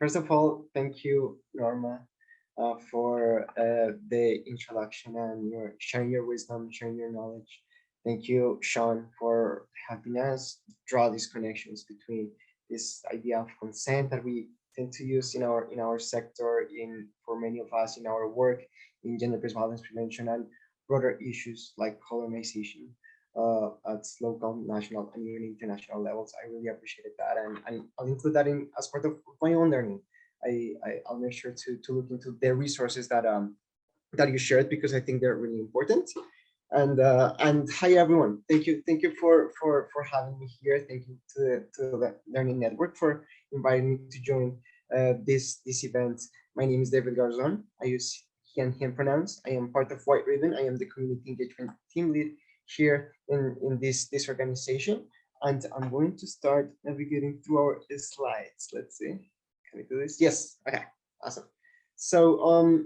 First of all, thank you, Norma, for the introduction and your sharing your wisdom, sharing your knowledge. Thank you, Sean, for helping us draw these connections between this idea of consent that we tend to use in our sector, in for many of us in our work in gender-based violence prevention and broader issues like colonization at local, national, and even international levels. I really appreciated that, and I'll include that in as part of my own learning. I'll make sure to look into the resources that you shared because I think they're really important. And hi everyone, thank you for having me here. Thank you to the Learning Network for inviting me to join this event. My name is David Garzon. I use he and him pronouns. I am part of White Ribbon. I am the community engagement team lead here in this organization, and I'm going to start navigating through our slides. Let's see. Can we do this? Yes. Okay. Awesome. So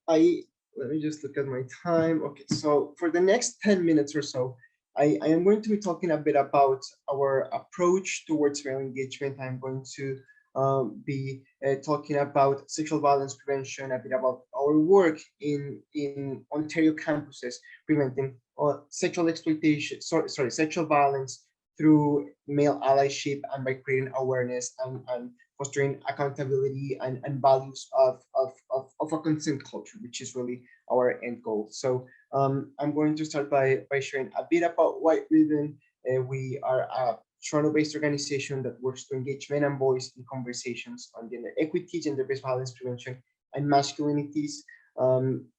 I let me just look at my time. Okay, so for the next 10 minutes or so, I am going to be talking a bit about our approach towards male engagement. I'm going to be talking about sexual violence prevention, a bit about our work in Ontario campuses, preventing sexual exploitation, sexual violence through male allyship and by creating awareness and fostering accountability and values of a consent culture, which is really our end goal. So I'm going to start by sharing a bit about White Ribbon. We are a Toronto-based organization that works to engage men and boys in conversations on gender equity, gender-based violence prevention, and masculinities.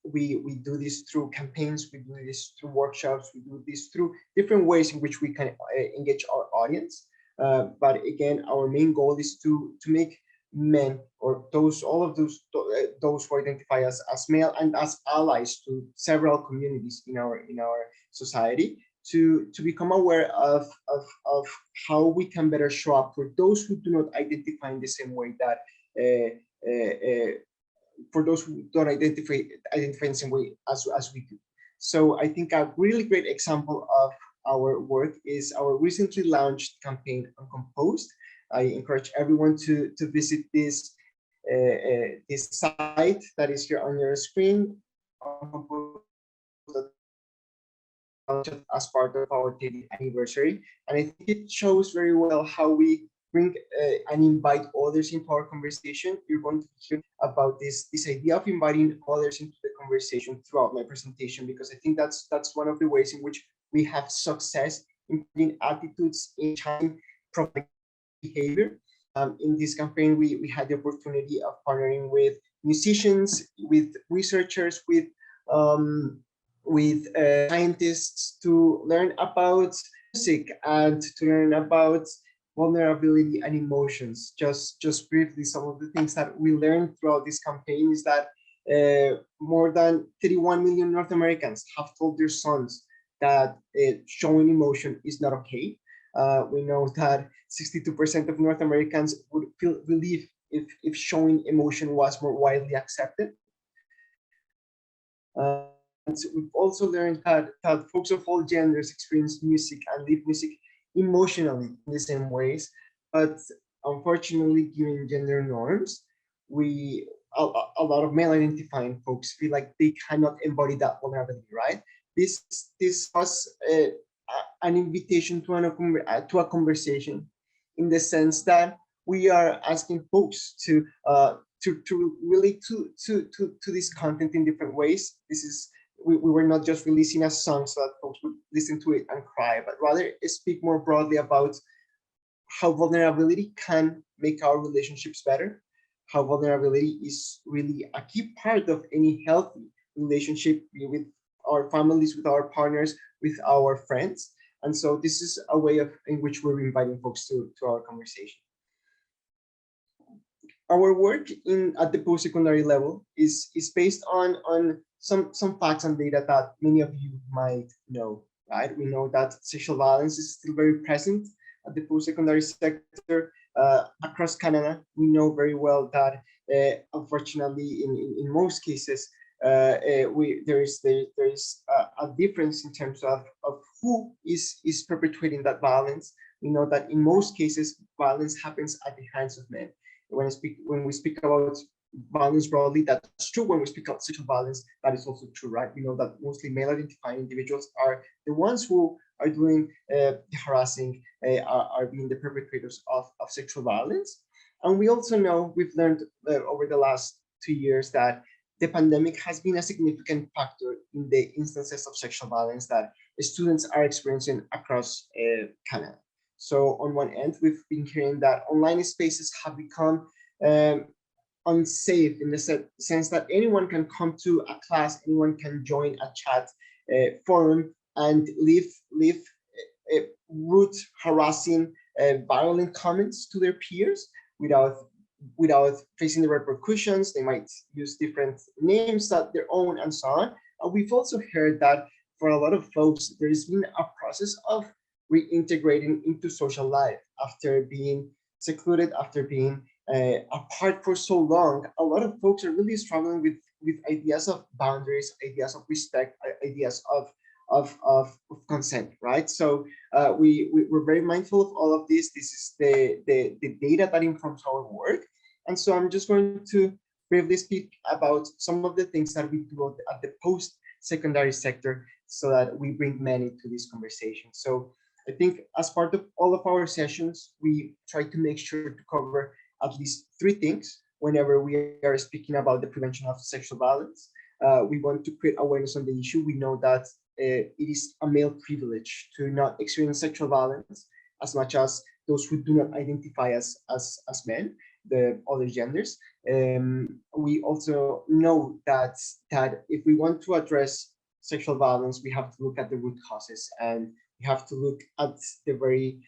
We do this through campaigns, we do this through workshops, we do this through different ways in which we can engage our audience. But again, our main goal is to make men or all of those who identify as male and as allies to several communities in our society to become aware of how we can better show up for those who do not identify in the same way that for those who don't identify in the same way as we do. So I think a really great example of our work is our recently launched campaign on Composed. I encourage everyone to visit this site that is here on your screen as part of our 10th anniversary. And I think it shows very well how we bring and invite others into our conversation. You're going to hear about this idea of inviting others into the conversation throughout my presentation, because I think that's one of the ways in which we have success in putting attitudes in time behavior. In this campaign, we had the opportunity of partnering with musicians, with researchers, with scientists to learn about music and to learn about vulnerability and emotions. Just briefly, some of the things that we learned throughout this campaign is that more than 31 million North Americans have told their sons that showing emotion is not okay. We know that 62% of North Americans would feel relief if showing emotion was more widely accepted. And we've also learned that folks of all genders experience music and live music emotionally in the same ways, but unfortunately, given gender norms, a lot of male identifying folks feel like they cannot embody that vulnerability, right? This was an invitation to a conversation, in the sense that we are asking folks to relate to this content in different ways. We were not just releasing a song so that folks would listen to it and cry, but rather speak more broadly about how vulnerability can make our relationships better, how vulnerability is really a key part of any healthy relationship with our families, with our partners, with our friends. And so this is a way in which we're inviting folks to our conversation. Our work at the post-secondary level is based on some facts and data that many of you might know, right? We know that sexual violence is still very present at the post-secondary sector across Canada. We know very well that unfortunately, in most cases, there is a difference in terms of who is perpetrating that violence. We know that in most cases, violence happens at the hands of men. When we speak about violence broadly, that's true. When we speak about sexual violence, that is also true, right? We know that mostly male identifying individuals are the ones who are doing the harassing, are being the perpetrators of sexual violence. And we also know, we've learned over the last 2 years, that the pandemic has been a significant factor in the instances of sexual violence that students are experiencing across Canada. So on one end, we've been hearing that online spaces have become um, unsafe in the sense that anyone can come to a class, anyone can join a chat forum and leave rude, harassing, violent comments to their peers without facing the repercussions. They might use different names that their own and so on. And we've also heard that for a lot of folks, there's been a process of reintegrating into social life after being secluded, after being apart for so long. A lot of folks are really struggling with ideas of boundaries, ideas of respect, ideas of consent, right? So we're very mindful of all of this. This is the data that informs our work. And so I'm just going to briefly speak about some of the things that we do at the post-secondary sector so that we bring men into this conversation. So I think as part of all of our sessions, we try to make sure to cover at least three things whenever we are speaking about the prevention of sexual violence. We want to create awareness on the issue. We know that it is a male privilege to not experience sexual violence as much as those who do not identify as men, the other genders. We also know that if we want to address sexual violence, we have to look at the root causes, and we have to look at the very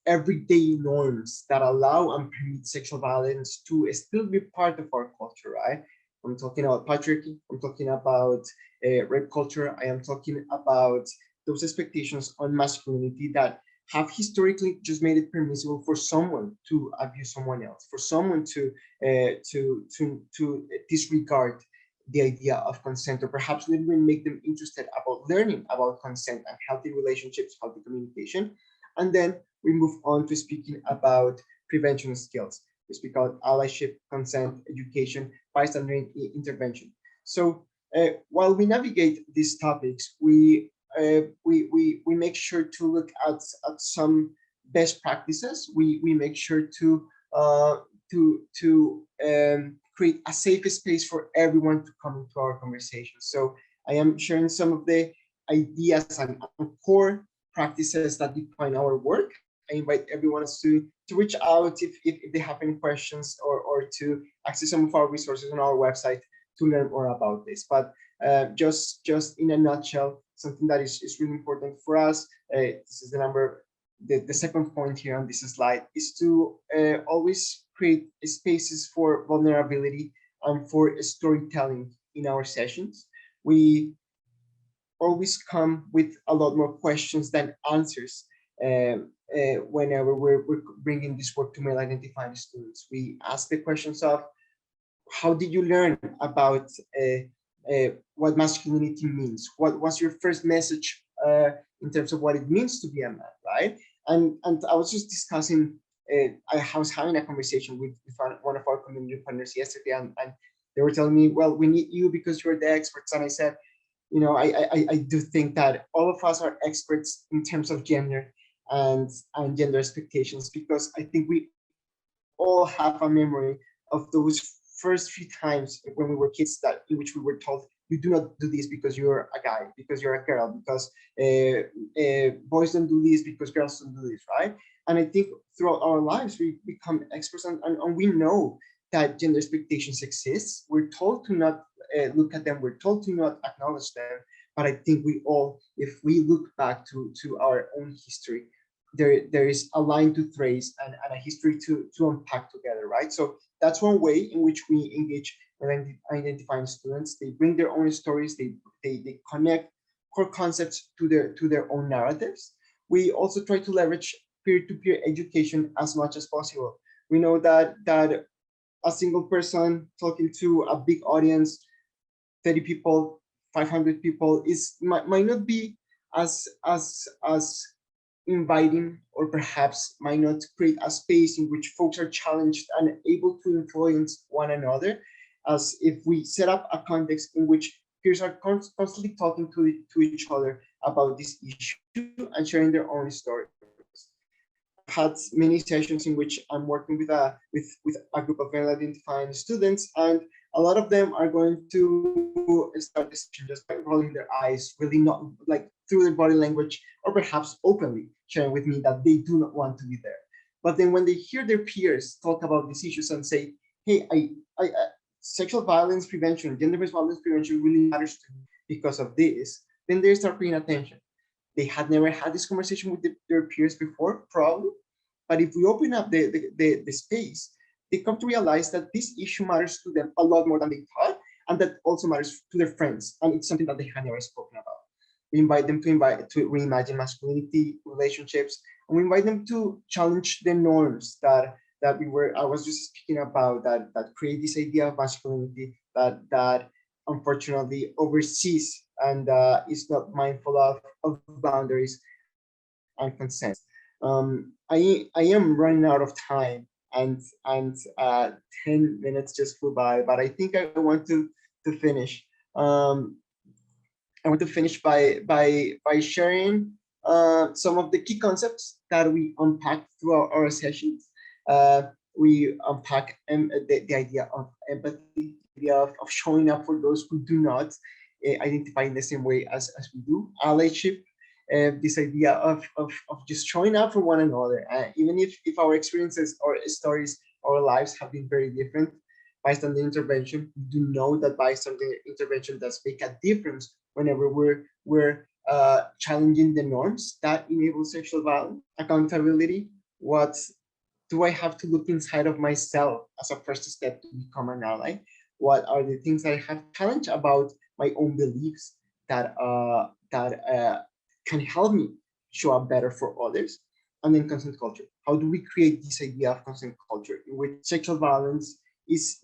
everyday norms that allow and permit sexual violence to still be part of our culture, right? I'm talking about patriarchy, I'm talking about rape culture, I am talking about those expectations on masculinity that have historically just made it permissible for someone to abuse someone else, for someone to disregard the idea of consent, or perhaps even make them interested about learning about consent and healthy relationships, healthy communication. And then we move on to speaking about prevention skills. We speak about allyship, consent, education, bystander intervention. So while we navigate these topics, we make sure to look at some best practices. We make sure to create a safe space for everyone to come into our conversation. So I am sharing some of the ideas and core practices that define our work. I invite everyone else to reach out if they have any questions, or to access some of our resources on our website to learn more about this. But just in a nutshell, something that is really important for us, this is the second point here on this slide, is to always create spaces for vulnerability and for storytelling in our sessions. We always come with a lot more questions than answers whenever we're bringing this work to male identifying students. We ask the questions of, how did you learn about what masculinity means? What was your first message in terms of what it means to be a man, right? And I was just discussing, I was having a conversation with one of our community partners yesterday, and they were telling me, well, we need you because you're the experts. And I said, I do think that all of us are experts in terms of gender and gender expectations, because I think we all have a memory of those first few times when we were kids, that in which we were told, you do not do this because you're a guy, because you're a girl, because boys don't do this because girls don't do this, right? And I think throughout our lives we become experts, and we know that gender expectations exist. We're told to not look at them, we're told to not acknowledge them. But I think we all, if we look back to our own history, there is a line to trace, and a history to unpack together, right? So that's one way in which we engage with identifying students. They bring their own stories, they connect core concepts to their own narratives. We also try to leverage peer-to-peer education as much as possible. We know that a single person talking to a big audience, 30 people, 500 people, might not be as inviting or perhaps might not create a space in which folks are challenged and able to influence one another, as if we set up a context in which peers are constantly talking to each other about this issue and sharing their own stories. I've had many sessions in which I'm working with a group of male identifying students, and a lot of them are going to start the session just by rolling their eyes, really not like through their body language, or perhaps openly sharing with me that they do not want to be there. But then when they hear their peers talk about these issues and say, "Hey, sexual violence prevention, gender-based violence prevention really matters to me because of this," then they start paying attention. They had never had this conversation with their peers before, probably. But if we open up the space, they come to realize that this issue matters to them a lot more than they thought, and that also matters to their friends. And it's something that they had never spoken about. We invite them to reimagine masculinity, relationships, and we invite them to challenge the norms that I was just speaking about, that create this idea of masculinity that unfortunately oversees and is not mindful of boundaries and consent. I am running out of time, and 10 minutes just flew by, but I think I want to finish. I want to finish by sharing some of the key concepts that we unpack through our sessions. We unpack the idea of empathy, the idea of showing up for those who do not identify in the same way as we do, allyship, this idea of just showing up for one another, even if our experiences or stories, our lives have been very different. Bystander intervention, we do know that bystander intervention does make a difference whenever we're challenging the norms that enable sexual violence. Accountability, what do I have to look inside of myself as a first step to become an ally? What are the things that I have to challenge about my own beliefs that can help me show up better for others? And then consent culture. How do we create this idea of consent culture in which sexual violence is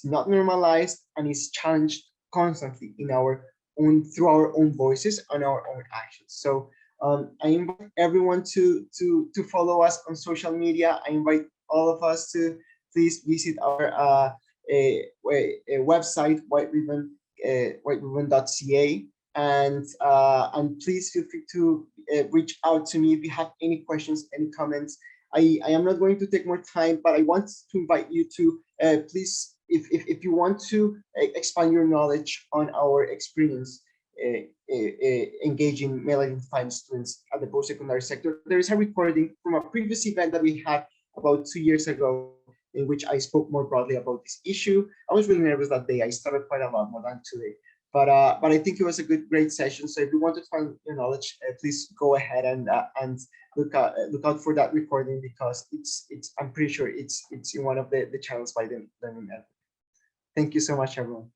not normalized and is challenged constantly in our own through our own voices and our own actions? So I invite everyone to follow us on social media. I invite all of us to please visit our a website, whiteribbon.ca, and please feel free to reach out to me if you have any questions, any comments. I am not going to take more time, but I want to invite you to please, if you want to expand your knowledge on our experience engaging male identifying students at the post-secondary sector, there is a recording from a previous event that we had about 2 years ago, in which I spoke more broadly about this issue. I was really nervous that day. I started quite a lot more than today. But I think it was a great session. So if you want to find your knowledge, please go ahead and look out for that recording, because it's I'm pretty sure it's in one of the channels by the Learning Network. Thank you so much, everyone.